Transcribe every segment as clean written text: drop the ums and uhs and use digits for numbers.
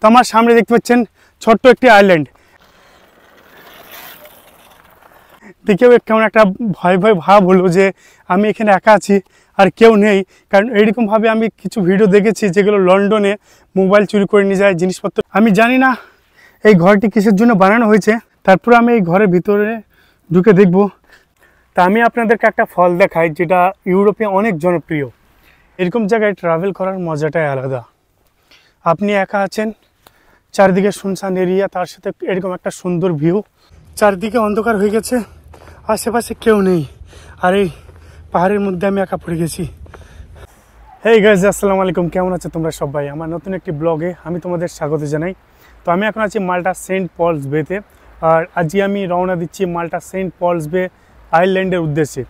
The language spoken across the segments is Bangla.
আমার সামনে দেখতে পাচ্ছেন ছোট্ট একটি আইল্যান্ড। দেখেও কেমন একটা ভয় ভয় ভাব হলো যে আমি এখানে একা আছি আর কেউ নেই। কারণ এইরকমভাবে আমি কিছু ভিডিও দেখেছি যেগুলো লন্ডনে মোবাইল চুরি করে নিয়ে যায়, জিনিসপত্র। আমি জানি না এই ঘরটি কিসের জন্য বানানো হয়েছে, তারপর আমি এই ঘরের ভিতরে ঢুকে দেখব। তা আমি আপনাদেরকে একটা ফল দেখাই যেটা ইউরোপে অনেক জনপ্রিয়। এরকম জায়গায় ট্রাভেল করার মজাটাই আলাদা। আপনি একা আছেন, চারদিকে শুনশান এরিয়া, তার সাথে এরকম একটা সুন্দর ভিউ, চারদিকে অন্ধকার হয়ে গেছে, আশেপাশে কেউ নেই, আর এই পাহাড়ের মধ্যে আমি একা পড়ে গেছি। হেই গাইজ, আসসালামু আলাইকুম, কেমন আছো তোমরা সবাই? আমার নতুন একটি ব্লগে আমি তোমাদের স্বাগত জানাই। তো আমি এখন আছি মাল্টা সেন্ট পলস বেতে, আর আজকে আমি রওনা দিচ্ছি মাল্টা সেন্ট পলস বে আইল্যান্ডের উদ্দেশ্যে।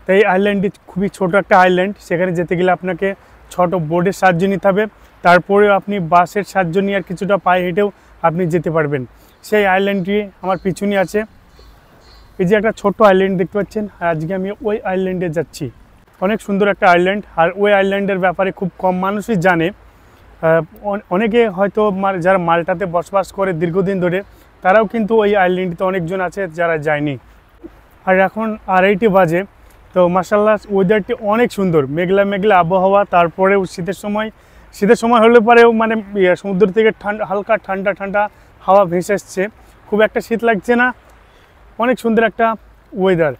তো এই আইল্যান্ডটি খুবই ছোট একটা আইল্যান্ড, সেখানে যেতে গেলে আপনাকে ছোট বোটের সাহায্য নিতে হবে, তারপরেও আপনি বাসের সাহায্য নিয়ে আর কিছুটা পায়ে হেঁটেও আপনি যেতে পারবেন। সেই আইল্যান্ডটি আমার পিছনে আছে। এই যে একটা ছোট্ট আইল্যান্ড দেখতে পাচ্ছেন, আর আজকে আমি ওই আইল্যান্ডে যাচ্ছি। অনেক সুন্দর একটা আইল্যান্ড, আর ওই আইল্যান্ডের ব্যাপারে খুব কম মানুষই জানে। অনেকে হয়তো যারা মাল্টাতে বসবাস করে দীর্ঘদিন ধরে, তারাও কিন্তু ওই আইল্যান্ডটিতে অনেকজন আছে যারা যায়নি। আর এখন 2:30 বাজে। তো মাশাআল্লাহ ওয়েদারটি অনেক সুন্দর, মেঘলা মেঘলা আবহাওয়া। তারপরেও শীতের সময় হলে পরেও মানে সমুদ্র থেকে হালকা ঠান্ডা ঠান্ডা হাওয়া ভেসে আসছে, খুব একটা শীত লাগছে না, অনেক সুন্দর একটা ওয়েদার।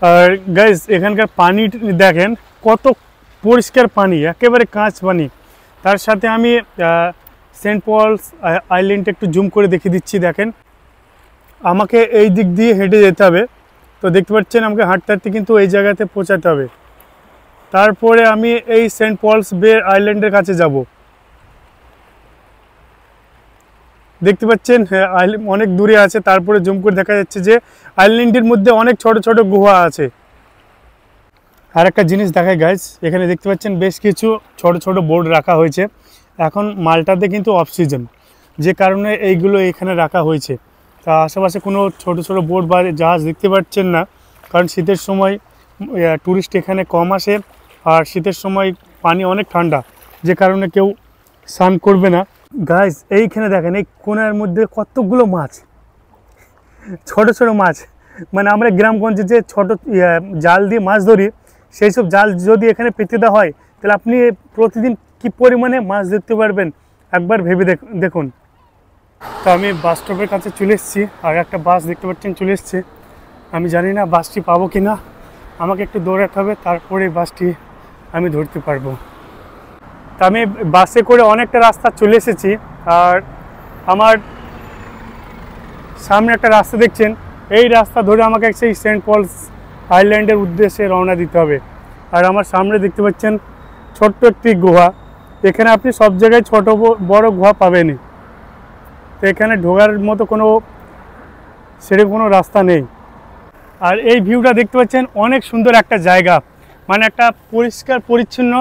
আর গাইজ এখানকার পানি দেখেন কত পরিষ্কার পানি, একেবারে কাঁচ পানি। তার সাথে আমি সেন্ট পলস আইল্যান্ডটা একটু জুম করে দেখিয়ে দিচ্ছি। দেখেন আমাকে এই দিক দিয়ে হেঁটে যেতে হবে। তো দেখতে পাচ্ছেন আমাকে হাঁটতে হাঁটতে কিন্তু এই জায়গাতে পৌঁছাতে হবে। তারপরে আমি এই সেন্ট পলস বে আইল্যান্ডের কাছে যাব। দেখতে পাচ্ছেন অনেক দূরে আছে, তারপরে জুম করে দেখা যাচ্ছে যে আইল্যান্ডের মধ্যে অনেক ছোট ছোট গুহা আছে। আর একটা জিনিস দেখায় গাইজ, এখানে দেখতে পাচ্ছেন বেশ কিছু ছোট ছোট বোর্ড রাখা হয়েছে। এখন মাল্টাতে কিন্তু অফ সিজন, যে কারণে এইগুলো এখানে রাখা হয়েছে। তা আশেপাশে কোনো ছোট ছোট বোট বা জাহাজ দেখতে পাচ্ছেন না, কারণ শীতের সময় টুরিস্ট এখানে কম আসে, আর শীতের সময় পানি অনেক ঠান্ডা, যে কারণে কেউ স্নান করবে না। গাইজ এইখানে দেখেন এই কোনার মধ্যে কতগুলো মাছ, ছোট ছোট মাছ। মানে আমরা গ্রামগঞ্জে যে ছোট জাল দিয়ে মাছ ধরি, সেই সব জাল যদি এখানে পেতে দেওয়া হয়, তাহলে আপনি প্রতিদিন কি পরিমাণে মাছ দেখতে পারবেন একবার ভেবে দেখুন। তো আমি বাস স্টপের কাছে চলে এসেছি, আর একটা বাস দেখতে পাচ্ছেন চলে এসছে। আমি জানি না বাসটি পাবো কি না, আমাকে একটু দৌড়াতে হবে, তারপরে বাসটি আমি ধরতে পারবো। তা আমি বাসে করে অনেকটা রাস্তা চলে এসেছি, আর আমার সামনে একটা রাস্তা দেখছেন, এই রাস্তা ধরে আমাকে সেই সেন্ট পলস আইল্যান্ডের উদ্দেশ্যে রওনা দিতে হবে। আর আমার সামনে দেখতে পাচ্ছেন ছোট্ট একটি গুহা। এখানে আপনি সব জায়গায় ছোট বড় গুহা পাবেনই, তো এখানে ঢোকার মতো সেরকম কোনো রাস্তা নেই। আর এই ভিউটা দেখতে পাচ্ছেন অনেক সুন্দর একটা জায়গা, মানে একটা পরিষ্কার পরিচ্ছন্ন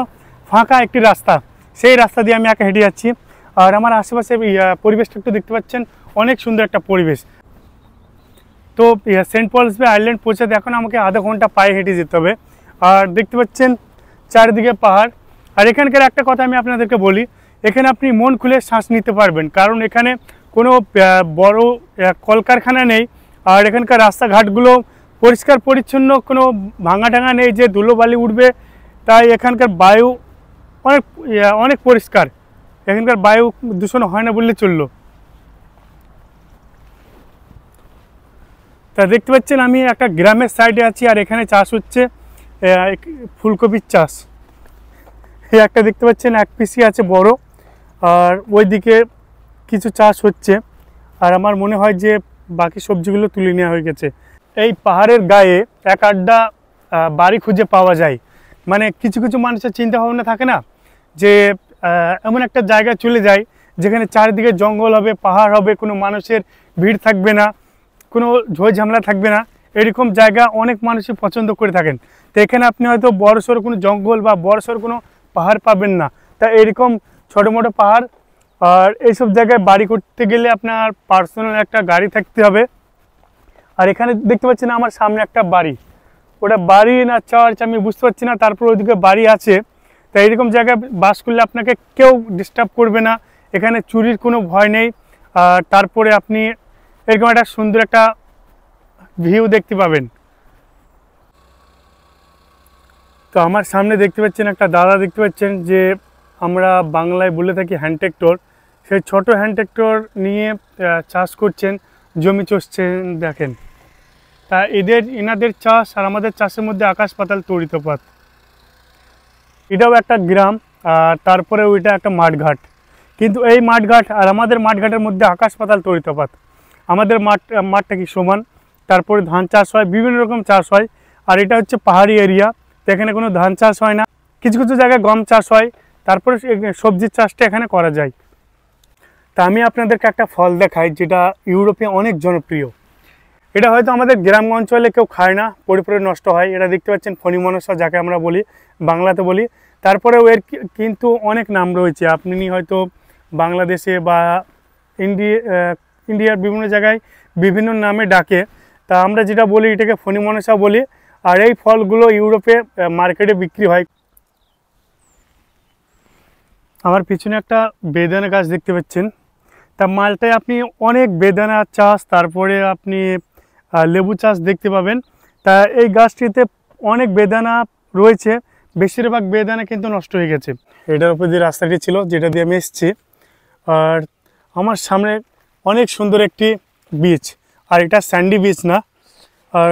ফাঁকা একটি রাস্তা, সেই রাস্তা দিয়ে আমি একা হেঁটে যাচ্ছি। আর আমার আশেপাশে পরিবেশটা একটু দেখতে পাচ্ছেন, অনেক সুন্দর একটা পরিবেশ। তো সেন্ট পলস বে আইল্যান্ড পৌঁছাতে এখন আমাকে আধা ঘন্টা পায়ে হেঁটে যেতে হবে। আর দেখতে পাচ্ছেন চারিদিকে পাহাড়। আর এখানকার একটা কথা আমি আপনাদেরকে বলি, এখানে আপনি মন খুলে শ্বাস নিতে পারবেন, কারণ এখানে কোনো বড় কলকারখানা নেই। আর এখানকার রাস্তাঘাটগুলো পরিষ্কার পরিচ্ছন্ন, কোনো ভাঙা টাঙা নেই যে ধুলোবালি উঠবে। তাই এখানকার বায়ু অনেক পরিষ্কার, এখানকার বায়ু দূষণ হয় না বললে চললো। তা দেখতে পাচ্ছেন আমি একটা গ্রামের সাইডে আছি, আর এখানে চাষ হচ্ছে ফুলকপির চাষ। এই একটা দেখতে পাচ্ছেন এক পিসি আছে বড়, আর ওইদিকে কিছু চাষ হচ্ছে। আর আমার মনে হয় যে বাকি সবজিগুলো তুলে নেওয়া হয়ে গেছে। এই পাহাড়ের গায়ে এক আড্ডা বাড়ি খুঁজে পাওয়া যায়। মানে কিছু কিছু মানুষের চিন্তা ভাবনা থাকে না, যে এমন একটা জায়গায় চলে যায় যেখানে চারিদিকে জঙ্গল হবে, পাহাড় হবে, কোনো মানুষের ভিড় থাকবে না, কোনো ঝোঁঝ ঝামেলা থাকবে না। এরকম জায়গা অনেক মানুষই পছন্দ করে থাকেন। তো এখানে আপনি হয়তো বড়সড় কোনো জঙ্গল বা বড়সড় কোনো পাহাড় পাবেন না, তা এরকম ছোটো মোটো পাহাড়। আর এইসব জায়গায় বাড়ি করতে গেলে আপনার পার্সোনাল একটা গাড়ি থাকতে হবে। আর এখানে দেখতে পাচ্ছেন আমার সামনে একটা বাড়ি, ওটা বাড়ি না চার্চ আমি বুঝতে পারছি না, তারপর ওইদিকে বাড়ি আছে। তাই এরকম জায়গায় বাস করলে আপনাকে কেউ ডিস্টার্ব করবে না, এখানে চুরির কোনো ভয় নেই। আর তারপরে আপনি এরকম একটা সুন্দর একটা ভিউ দেখতে পাবেন। তো আমার সামনে দেখতে পাচ্ছেন একটা দাদা, দেখতে পাচ্ছেন যে আমরা বাংলায় বলে থাকি হ্যান্ড ট্র্যাক্টর, সেই ছোট হ্যান্ড ট্র্যাক্টর নিয়ে চাষ করছেন, জমি চষছেন। দেখেন, তা এনাদের চাষ আর আমাদের চাষের মধ্যে আকাশ পাতাল তড়িতপাত। এটাও একটা গ্রাম, আর তারপরে ওইটা একটা মাঠঘাট, কিন্তু এই মাঠঘাট আর আমাদের মাঠঘাটের মধ্যে আকাশ পাতাল তড়িতপাত। আমাদের মাঠটা কি সমান, তারপরে ধান চাষ হয়, বিভিন্ন রকম চাষ হয়। আর এটা হচ্ছে পাহাড়ি এরিয়া, তো এখানে কোনো ধান চাষ হয় না, কিছু কিছু জায়গায় গম চাষ হয়, তারপরে সবজির চাষটা এখানে করা যায়। তা আমি আপনাদেরকে একটা ফল দেখাই যেটা ইউরোপে অনেক জনপ্রিয়। এটা হয়তো আমাদের গ্রাম অঞ্চলে কেউ খায় না, পড়ে পড়ে নষ্ট হয়। এটা দেখতে পাচ্ছেন ফণিমনসা, যাকে আমরা বলি, বাংলাতে বলি। তারপরেও এর কিন্তু অনেক নাম রয়েছে, আপনি হয়তো বাংলাদেশে বা ইন্ডিয়ার বিভিন্ন জায়গায় বিভিন্ন নামে ডাকে। তা আমরা যেটা বলি এটাকে ফণিমনসা বলি। আর এই ফলগুলো ইউরোপে মার্কেটে বিক্রি হয়। আমার পিছনে একটা বেদানা গাছ দেখতে পাচ্ছেন। তা মালটায় আপনি অনেক বেদানা চাষ, তারপরে আপনি লেবু চাষ দেখতে পাবেন। তা এই গাছটিতে অনেক বেদানা রয়েছে, বেশিরভাগ বেদানা কিন্তু নষ্ট হয়ে গেছে। এটার উপর দিয়ে রাস্তাটি ছিল যেটা দিয়ে আমি এসেছি। আর আমার সামনে অনেক সুন্দর একটি বিচ, আর এটা স্যান্ডি বিচ না। আর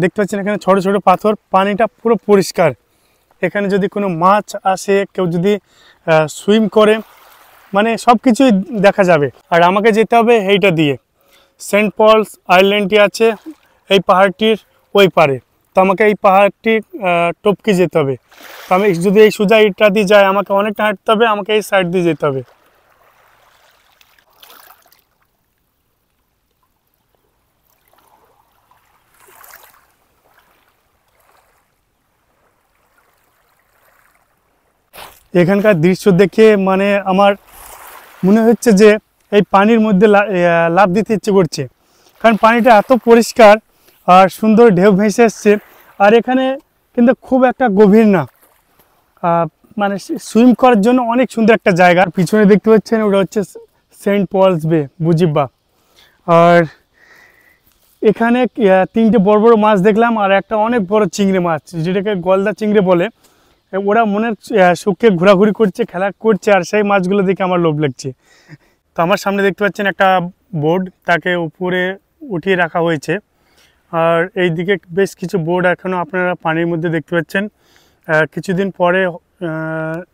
দেখতে পাচ্ছেন এখানে ছোট ছোট পাথর, পানিটা পুরো পরিষ্কার। এখানে যদি কোনো মাছ আসে, কেউ যদি সুইম করে, মানে সব কিছুই দেখা যাবে। আর আমাকে যেতে হবে এইটা দিয়ে, সেন্ট পলস আইল্যান্ডটি আছে এই পাহাড়টির ওই পারে। তো আমাকে এই পাহাড়টি টপকে যেতে হবে। তো আমি যদি এই সোজা ইটটা দিয়ে যাই, আমাকে অনেকটা হাঁটতে হবে, আমাকে এই সাইড দিয়ে যেতে হবে। এখানকার দৃশ্য দেখে মানে আমার মনে হচ্ছে যে এই পানির মধ্যে লাফ দিতে ইচ্ছে করছে, কারণ পানিটা এত পরিষ্কার আর সুন্দর ঢেউ ভেসে এসছে। আর এখানে কিন্তু খুব একটা গভীর না, মানে সুইম করার জন্য অনেক সুন্দর একটা জায়গা। পিছনে দেখতে পাচ্ছেন ওটা হচ্ছে সেন্ট পলস বে, বুজিব্বা। আর এখানে তিনটে বড় বড় মাছ দেখলাম, আর একটা অনেক বড় চিংড়ি মাছ, যেটাকে গলদা চিংড়ি বলে। ওরা মনের সুখে ঘোরাঘুরি করছে, খেলা করছে, আর সেই মাছগুলো দেখে আমার লোভ লাগছে। তো আমার সামনে দেখতে পাচ্ছেন একটা বোর্ড, তাকে উপরে উঠিয়ে রাখা হয়েছে। আর এই দিকে বেশ কিছু বোর্ড এখনও আপনারা পানির মধ্যে দেখতে পাচ্ছেন। কিছুদিন পরে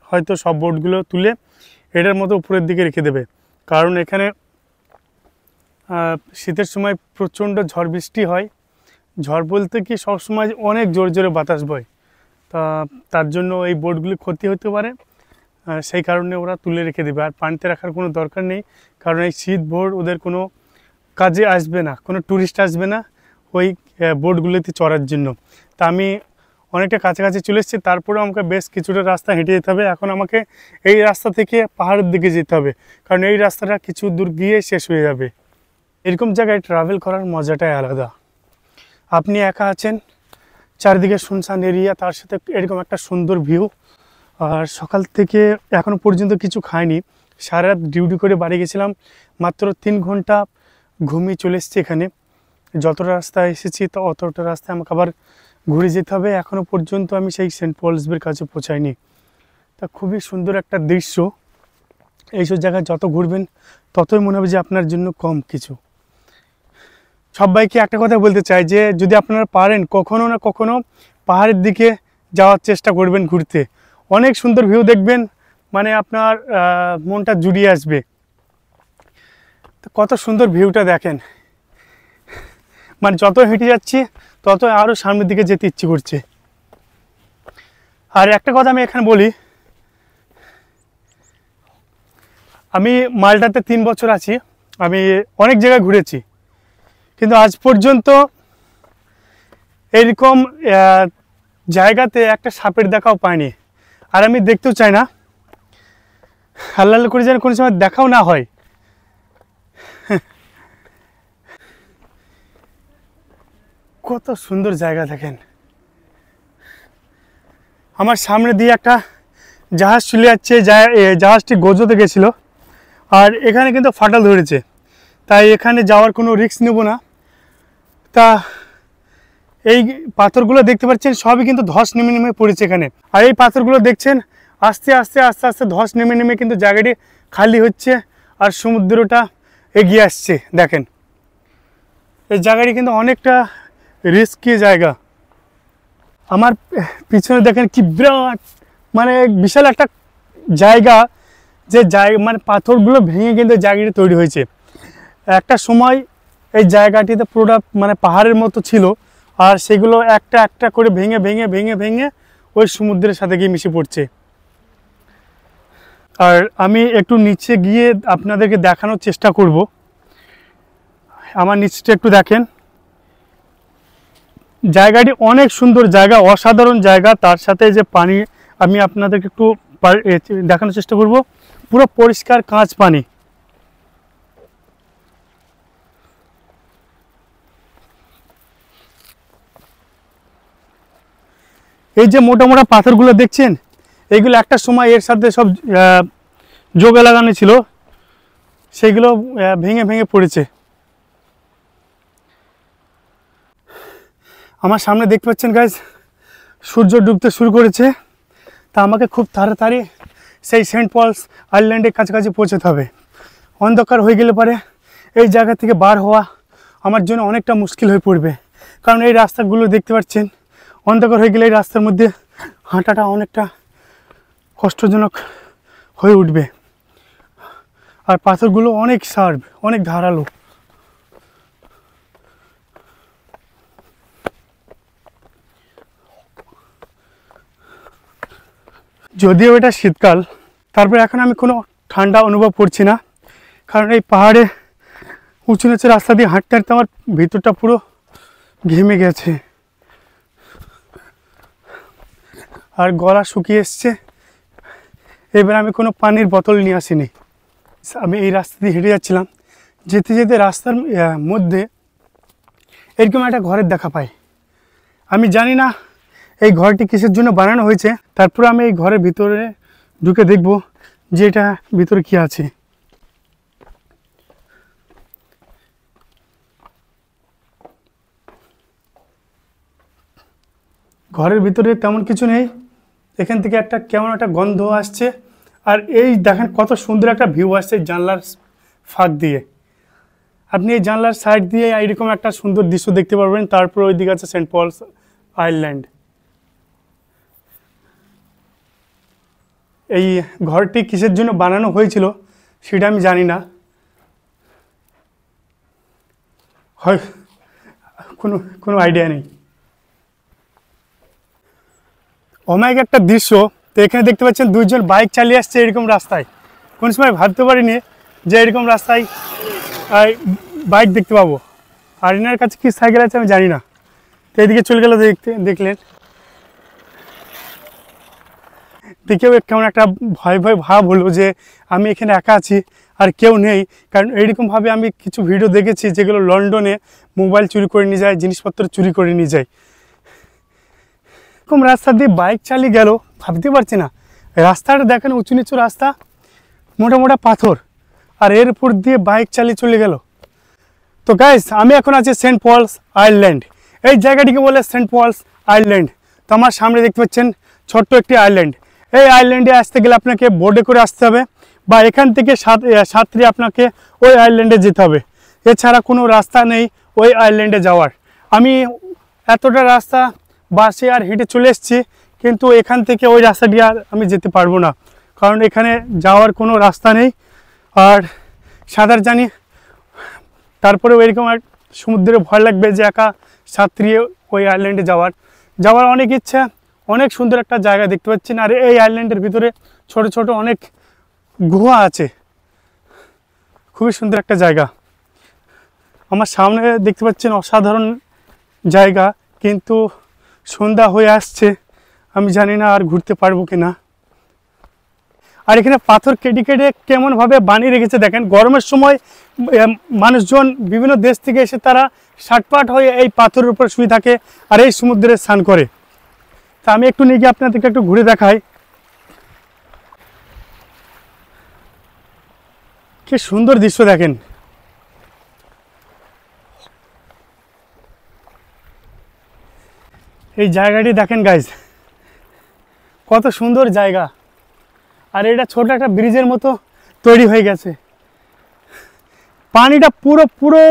হয়তো সব বোর্ডগুলো তুলে এটার মতো উপরের দিকে রেখে দেবে, কারণ এখানে শীতের সময় প্রচণ্ড ঝড় বৃষ্টি হয়। ঝড় বলতে কি সবসময় অনেক জোরে জোরে বাতাস বয়, তার জন্য এই বোর্ডগুলি ক্ষতি হতে পারে, সেই কারণে ওরা তুলে রেখে দেবে। আর পানিতে রাখার কোনো দরকার নেই, কারণ এই শীত ভোর ওদের কোনো কাজে আসবে না, কোনো ট্যুরিস্ট আসবে না ওই বোটগুলোতে চড়ার জন্য। তা আমি অনেকটা কাছাকাছি চলে এসেছি, তারপরেও আমাকে বেশ কিছুটা রাস্তা হেঁটে যেতে হবে। এখন আমাকে এই রাস্তা থেকে পাহাড়ের দিকে যেতে হবে, কারণ এই রাস্তাটা কিছু দূর গিয়ে শেষ হয়ে যাবে। এরকম জায়গায় ট্রাভেল করার মজাটাই আলাদা। আপনি একা আছেন, চারিদিকে শুনশান এরিয়া, তার সাথে এরকম একটা সুন্দর ভিউ। আর সকাল থেকে এখনও পর্যন্ত কিছু খাইনি, সারা রাত ডিউটি করে বাড়ি গেছিলাম, মাত্র 3 ঘন্টা ঘুমিয়ে চলে এসেছি এখানে। যতটা রাস্তা এসেছি তো অতটা রাস্তায় আমাকে আবার ঘুরে যেতে হবে। এখনও পর্যন্ত আমি সেই সেন্ট পলসবের কাছে পৌঁছাইনি। তা খুবই সুন্দর একটা দৃশ্য। এইসব জায়গায় যত ঘুরবেন ততই মনে হবে যে আপনার জন্য কম কিছু। সবাইকে একটা কথা বলতে চাই যে যদি আপনারা পারেন কখনো না কখনো পাহাড়ের দিকে যাওয়ার চেষ্টা করবেন ঘুরতে, অনেক সুন্দর ভিউ দেখবেন, মানে আপনার মনটা জুড়িয়ে আসবে। তো কত সুন্দর ভিউটা দেখেন, মানে যত হেঁটে যাচ্ছি তত আরও সামনের দিকে যেতে ইচ্ছে করছে। আর একটা কথা আমি এখানে বলি, আমি মালটাতে 3 বছর আছি, আমি অনেক জায়গায় ঘুরেছি, কিন্তু আজ পর্যন্ত এরকম জায়গাতে একটা সাপের দেখাও পাইনি। আর আমি দেখতেও চাই না, আল্লাহ করে যেন কোনো সময় দেখাও না হয়। কত সুন্দর জায়গা দেখেন। আমার সামনে দিয়ে একটা জাহাজ চলে যাচ্ছে, জাহাজটি গোজোতে গেছিলো, আর এখানে কিন্তু ফাটল ধরেছে, তাই এখানে যাওয়ার কোনো রিস্ক নেব না। তা এই পাথরগুলো দেখতে পাচ্ছেন সবই কিন্তু ধস নেমে নেমে পড়েছে এখানে। আর এই পাথরগুলো দেখছেন আস্তে আস্তে আস্তে আস্তে ধস নেমে নেমে কিন্তু জায়গাটি খালি হচ্ছে আর সমুদ্রটা এগিয়ে আসছে। দেখেন এই জায়গাটি কিন্তু অনেকটা রিস্কি জায়গা। আমার পিছনে দেখেন কি বিরাট মানে বিশাল একটা জায়গা, যে জায়গা মানে পাথরগুলো ভেঙে কিন্তু জায়গাটি তৈরি হয়েছে। একটা সময় এই জায়গাটিতে পুরোটা মানে পাহাড়ের মতো ছিল, আর সেগুলো একটা একটা করে ভেঙে ভেঙে ভেঙে ভেঙে ওই সমুদ্রের সাথে গিয়ে মিশে পড়ছে। আর আমি একটু নিচে গিয়ে আপনাদেরকে দেখানোর চেষ্টা করব। আমার নিচটা একটু দেখেন, জায়গাটি অনেক সুন্দর জায়গা, অসাধারণ জায়গা। তার সাথে যে পানি আমি আপনাদেরকে একটু দেখানোর চেষ্টা করব, পুরো পরিষ্কার কাঁচ পানি। এই যে মোটা মোটা পাথরগুলো দেখছেন, এইগুলো একটা সময় এর সাথে সব যোগে লাগানো ছিল, সেগুলো ভেঙে ভেঙে পড়েছে। আমার সামনে দেখতে পাচ্ছেন গাইজ, সূর্য ডুবতে শুরু করেছে। তা আমাকে খুব তাড়াতাড়ি সেই সেন্ট পলস আইল্যান্ডের কাছাকাছি পৌঁছতে হবে। অন্ধকার হয়ে গেলে পরে এই জায়গা থেকে বার হওয়া আমার জন্য অনেকটা মুশকিল হয়ে পড়বে, কারণ এই রাস্তাগুলো দেখতে পাচ্ছেন অন্ধকার হয়ে গেলে এই রাস্তার মধ্যে হাঁটাটা অনেকটা কষ্টজনক হয়ে উঠবে। আর পাথরগুলো অনেক শার্প, অনেক ধারালো। যদিও এটা শীতকাল, তারপরে এখন আমি কোনো ঠান্ডা অনুভব করছি না, কারণ এই পাহাড়ে উঁচু নিচু রাস্তা দিয়ে হাঁটতে হাঁটতে আমার ভিতরটা পুরো ঘেমে গেছে আর গলা শুকিয়ে এসছে। এবার আমি কোনো পানির বোতল নিয়ে আসিনি। আমি এই রাস্তা দিয়ে হেঁটে যাচ্ছিলাম, যেতে যেতে রাস্তার মধ্যে এরকম একটা ঘরের দেখা পাই। আমি জানি না এই ঘরটি কিসের জন্য বানানো হয়েছে, তারপরে আমি এই ঘরের ভিতরে ঢুকে দেখব যে এটা ভিতরে কি আছে। ঘরের ভিতরে তেমন কিছু নেই, এখান থেকে একটা কেমন একটা গন্ধ আসছে। আর এই দেখেন কত সুন্দর একটা ভিউ আসছে জানলার ফাঁক দিয়ে। আপনি এই জানলার সাইড দিয়ে এইরকম একটা সুন্দর দৃশ্য দেখতে পারবেন। তারপর ওই দিকে আছে সেন্ট পলস আইল্যান্ড। এই ঘরটি কিসের জন্য বানানো হয়েছিল সেটা আমি জানি না, হয় কোনো আইডিয়া নেই। অমায়িক একটা দৃশ্য। তো এখানে দেখতে পাচ্ছেন দুইজন বাইক চালিয়ে আসছে এরকম রাস্তায়। কোন সময় ভাবতে পারিনি যে এরকম রাস্তায় বাইক দেখতে পাবো। আর এনার কাছে কি সাইকেল আছে আমি জানি না। তো এদিকে চলে গেল, দেখলেন দেখেও কেমন একটা ভয় ভয় ভাব হলো যে আমি এখানে একা আছি আর কেউ নেই। কারণ এইরকমভাবে আমি কিছু ভিডিও দেখেছি যেগুলো লন্ডনে মোবাইল চুরি করে নিয়ে যায়, জিনিসপত্র চুরি করে নিয়ে যায়। এরকম রাস্তা দিয়ে বাইক চালিয়ে গেল, ভাবতে পারছি না। রাস্তাটা দেখেন উঁচু নিচু রাস্তা, মোটা মোটা পাথর, আর এর উপর দিয়ে বাইক চালিয়ে চলে গেল। তো গাইস আমি এখন আছি সেন্ট পলস আইল্যান্ড। এই জায়গাটিকে বলে সেন্ট পলস আইল্যান্ড। তো আমার সামনে দেখতে পাচ্ছেন ছোট্ট একটি আইল্যান্ড। এই আইল্যান্ডে আসতে গেলে আপনাকে বোটে করে আসতে হবে, বা এখান থেকে সাঁতরে আপনাকে ওই আইল্যান্ডে যেতে হবে। এছাড়া কোনো রাস্তা নেই ওই আইল্যান্ডে যাওয়ার। আমি এতটা রাস্তা বাসে আর হেঁটে চলে এসেছি, কিন্তু এখান থেকে ওই রাস্তাটি আর আমি যেতে পারবো না, কারণ এখানে যাওয়ার কোনো রাস্তা নেই। আর সাঁতার জানি, তারপরেও এরকম আর সমুদ্রে ভয় লাগবে যে একা সাঁতরিয়ে ওই আইল্যান্ডে যাওয়ার অনেক ইচ্ছা। অনেক সুন্দর একটা জায়গা দেখতে পাচ্ছেন। আর এই আইল্যান্ডের ভিতরে ছোট ছোট অনেক গুহা আছে, খুবই সুন্দর একটা জায়গা। আমার সামনে দেখতে পাচ্ছেন অসাধারণ জায়গা, কিন্তু সন্ধ্যা হয়ে আসছে, আমি জানি না আর ঘুরতে পারবো কিনা। আর এখানে পাথর কেটে কেটে কেমনভাবে বানিয়ে রেখেছে দেখেন। গরমের সময় মানুষজন বিভিন্ন দেশ থেকে এসে তারা শাটপাট হয়ে এই পাথরের উপর শুয়ে থাকে আর এই সমুদ্রে স্নান করে। তা আমি একটু নিয়ে গিয়ে আপনাদেরকে একটু ঘুরে দেখাই। কি সুন্দর দৃশ্য দেখেন। এই জায়গাটি দেখেন গাইজ, কত সুন্দর জায়গা। আর এটা ছোট একটা ব্রিজের মতো তৈরি হয়ে গেছে। পানিটা পুরো পুরো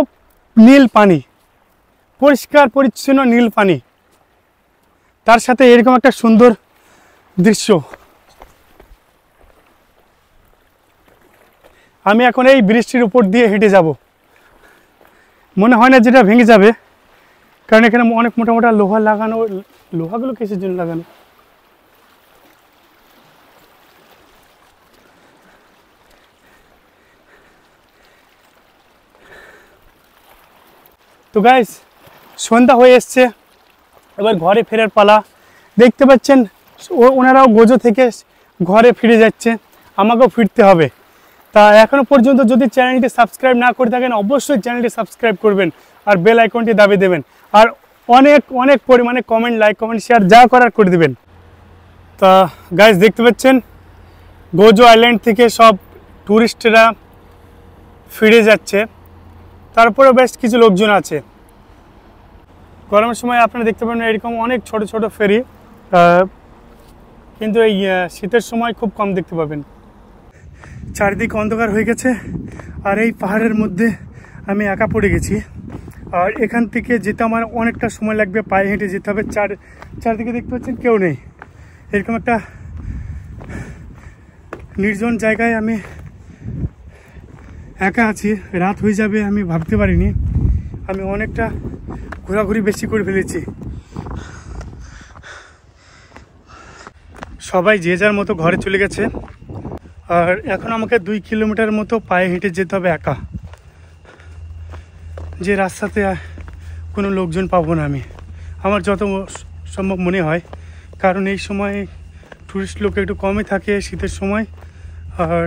নীল পানি, পরিষ্কার পরিচ্ছন্ন নীল পানি, তার সাথে এরকম একটা সুন্দর দৃশ্য। আমি এখন এই ব্রিজটির উপর দিয়ে হেঁটে যাব। মনে হয় না যেটা ভেঙে যাবে, কারণ এখানে অনেক মোটা মোটা লোহা লাগানো। লোহাগুলো কিসের জন্য লাগানো? তো গাইস, সন্ধ্যা হয়ে এসছে, এবার ঘরে ফেরার পালা। দেখতে পাচ্ছেন ওনারাও গোজো থেকে ঘরে ফিরে যাচ্ছে, আমাকেও ফিরতে হবে। তা এখনও পর্যন্ত যদি চ্যানেলটি সাবস্ক্রাইব না করে থাকেন, অবশ্যই চ্যানেলটি সাবস্ক্রাইব করবেন আর বেল আইকনটি দাবিয়ে দেবেন। আর অনেক অনেক পরিমাণে কমেন্ট, লাইক, কমেন্ট, শেয়ার যা করার করে দেবেন। তা গাইস, দেখতে পাচ্ছেন গোজো আইল্যান্ড থেকে সব ট্যুরিস্টরা ফিরে যাচ্ছে। তারপরে বেশ কিছু লোকজন আছে। গরমের সময় আপনারা দেখতে পাবেন এরকম অনেক ছোট ছোট ফেরি, কিন্তু এই শীতের সময় খুব কম দেখতে পাবেন। চারিদিক অন্ধকার হয়ে গেছে, আর এই পাহাড়ের মধ্যে আমি একা পড়ে গেছি। আর এখান থেকে যেতে আমার অনেকটা সময় লাগবে, পায়ে হেঁটে যেতে হবে। চারদিকে দেখতে পাচ্ছেন কেউ নেই, এরকম একটা নির্জন জায়গায় আমি একা আছি। রাত হয়ে যাবে আমি ভাবতে পারিনি। আমি অনেকটা ঘোরাঘুরি বেশি করে ফেলেছি। সবাই যে যার মতো ঘরে চলে গেছে, আর এখন আমাকে 2 কিলোমিটার মতো পায়ে হেঁটে যেতে হবে একা। যে রাস্তাতে কোনো লোকজন পাবো না আমি, আমার যত সম্ভব মনে হয়, কারণ এই সময় টুরিস্ট লোক একটু কমই থাকে শীতের সময়। আর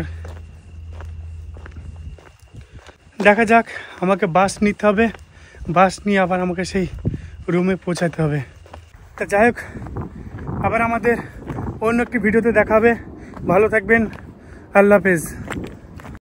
দেখা যাক, আমাকে বাস নিতে হবে, বাস নিয়ে আবার আমাকে সেই রুমে পৌঁছাতে হবে। তা যাই হোক, আবার আমাদের অন্য একটি ভিডিওতে দেখা হবে। ভালো থাকবেন, আল্লাহ হাফেজ।